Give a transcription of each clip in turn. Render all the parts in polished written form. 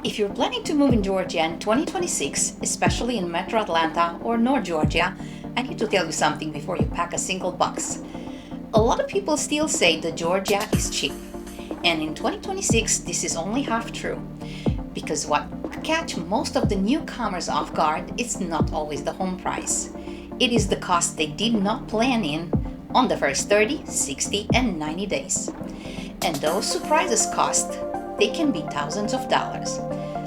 If you're planning to move in Georgia in 2026, especially in Metro Atlanta or North Georgia, I need to tell you something before you pack a single box. A lot of people still say that Georgia is cheap. And in 2026, this is only half true. Because what catch most of the newcomers off guard is not always the home price. It is the cost they did not plan in on the first 30, 60, and 90 days. And those surprises cost, they can be thousands of dollars.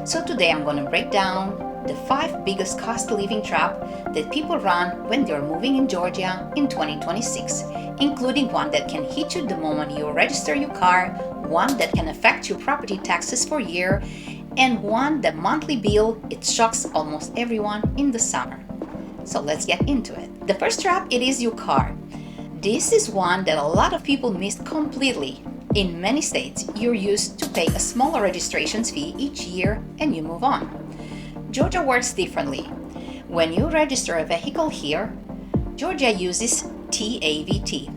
So today I'm going to break down the 5 biggest cost of living trap that people run when they're moving in Georgia in 2026, including one that can hit you the moment you register your car, one that can affect your property taxes for a year, and one that monthly bill, it shocks almost everyone in the summer. So let's get into it. The first trap, it is your car. This is one that a lot of people missed completely. In many states, you're used to pay a smaller registration fee each year and you move on. Georgia works differently. When you register a vehicle here, Georgia uses TAVT,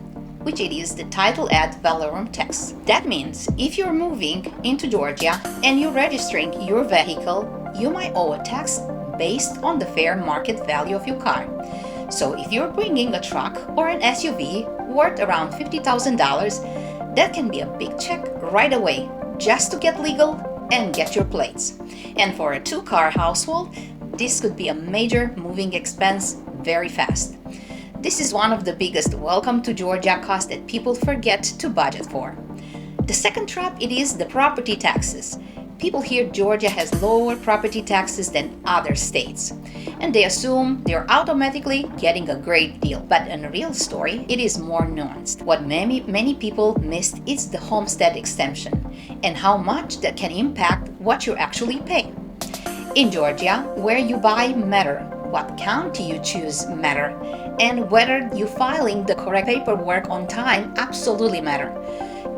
which it is the title ad valorem tax. That means if you're moving into Georgia and you're registering your vehicle, you might owe a tax based on the fair market value of your car. So if you're bringing a truck or an SUV worth around $50,000, that can be a big check right away just to get legal and get your plates. And for a 2-car household, this could be a major moving expense very fast. This is one of the biggest welcome to Georgia costs that people forget to budget for. The second trap, it is the property taxes. People hear Georgia has lower property taxes than other states, and they assume they're automatically getting a great deal. But in a real story, it is more nuanced. What many people missed is the homestead exemption and how much that can impact what you actually pay. In Georgia, where you buy matter, what county you choose matter, and whether you're filing the correct paperwork on time absolutely matter.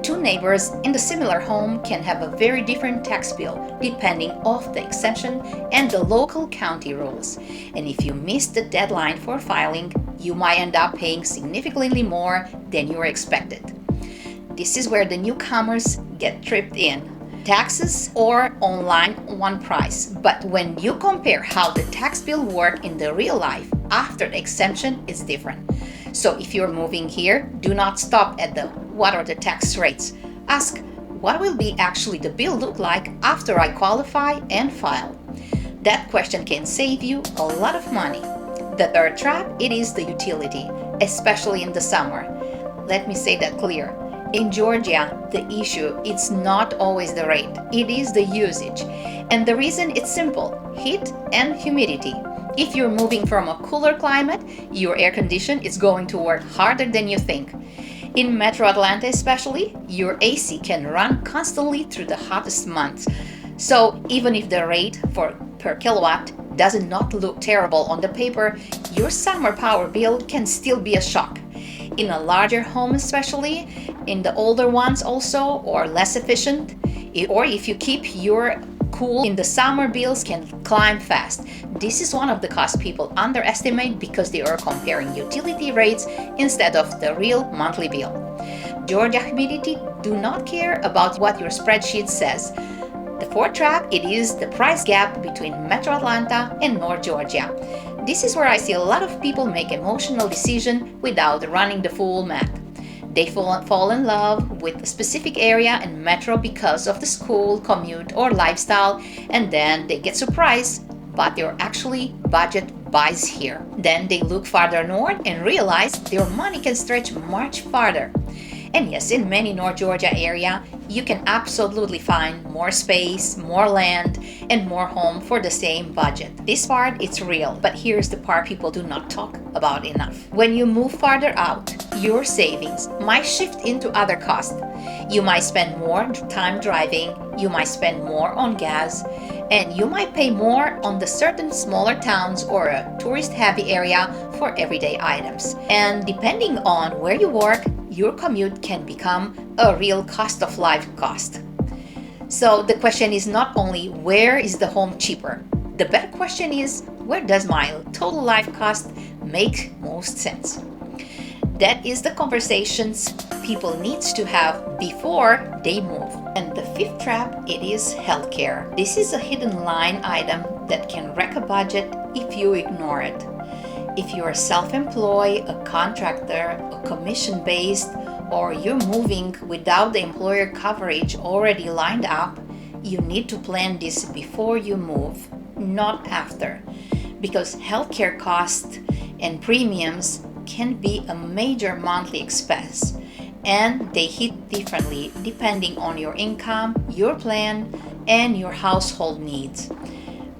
2 neighbors in the similar home can have a very different tax bill depending on the exemption and the local county rules. And if you miss the deadline for filing, you might end up paying significantly more than you were expected. This is where the newcomers get tripped in. Taxes or online one price, but when you compare how the tax bill work in the real life after the exemption, it's different. So if you're moving here, do not stop at what are the tax rates. Ask, what will be actually the bill look like after I qualify and file? That question can save you a lot of money. The third trap, it is the utility, especially in the summer. Let me say that clear. In Georgia, the issue, it's not always the rate, it is the usage. And the reason it's simple, heat and humidity. If you're moving from a cooler climate, your air condition is going to work harder than you think. In Metro Atlanta especially, your AC can run constantly through the hottest months. So even if the rate per kilowatt does not look terrible on the paper, your summer power bill can still be a shock. In a larger home especially, in the older ones also, or less efficient, or if you keep your cool in the summer, bills can climb fast. This is one of the costs people underestimate because they are comparing utility rates instead of the real monthly bill. Georgia humidity do not care about what your spreadsheet says. The fourth trap, it is the price gap between Metro Atlanta and North Georgia. This is where I see a lot of people make emotional decisions without running the full math. They fall in love with a specific area in Metro because of the school, commute, or lifestyle, and then they get surprised, but they're actually budget buys here. Then they look farther north and realize their money can stretch much farther. And yes, in many North Georgia area, you can absolutely find more space, more land, and more home for the same budget. This part, it's real, but here's the part people do not talk about enough. When you move farther out, your savings might shift into other costs. You might spend more time driving, you might spend more on gas, and you might pay more on the certain smaller towns or a tourist-heavy area for everyday items. And depending on where you work, your commute can become a real cost of life cost. So the question is not only where is the home cheaper, the better question is where does my total life cost make most sense? That is the conversations people needs to have before they move. And the fifth trap, it is healthcare. This is a hidden line item that can wreck a budget if you ignore it. If you are self-employed, a contractor, a commission-based, or you're moving without the employer coverage already lined up, you need to plan this before you move, not after, because healthcare costs and premiums can be a major monthly expense, and they hit differently depending on your income, your plan, and your household needs.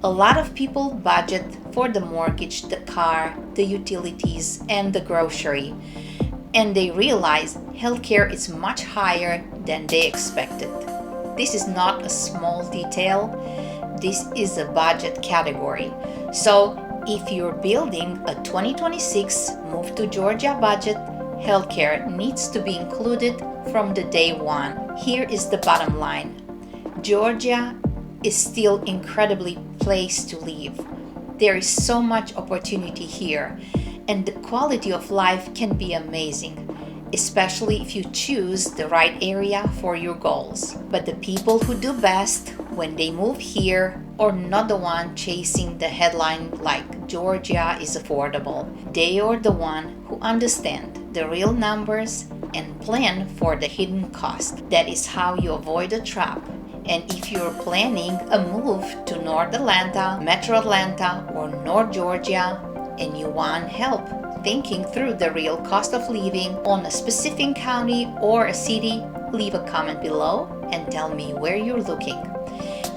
A lot of people budget for the mortgage, the car, the utilities, and the grocery, and they realize healthcare is much higher than they expected. This is not a small detail, this is a budget category. So if you're building a 2026 move to Georgia budget, healthcare needs to be included from the day one. Here is the bottom line. Georgia is still incredibly place to live. There is so much opportunity here, and the quality of life can be amazing, especially if you choose the right area for your goals. But the people who do best when they move here are not the one chasing the headline like Georgia is affordable. They are the one who understand the real numbers and plan for the hidden cost. That is how you avoid a trap. And if you're planning a move to North Atlanta, Metro Atlanta, or North Georgia, and you want help thinking through the real cost of living on a specific county or a city, leave a comment below and tell me where you're looking.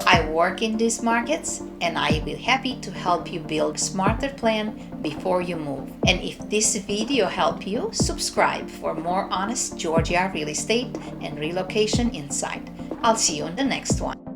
I work in these markets, and I will be happy to help you build a smarter plan before you move. And if this video helped you, subscribe for more honest Georgia real estate and relocation insight. I'll see you in the next one.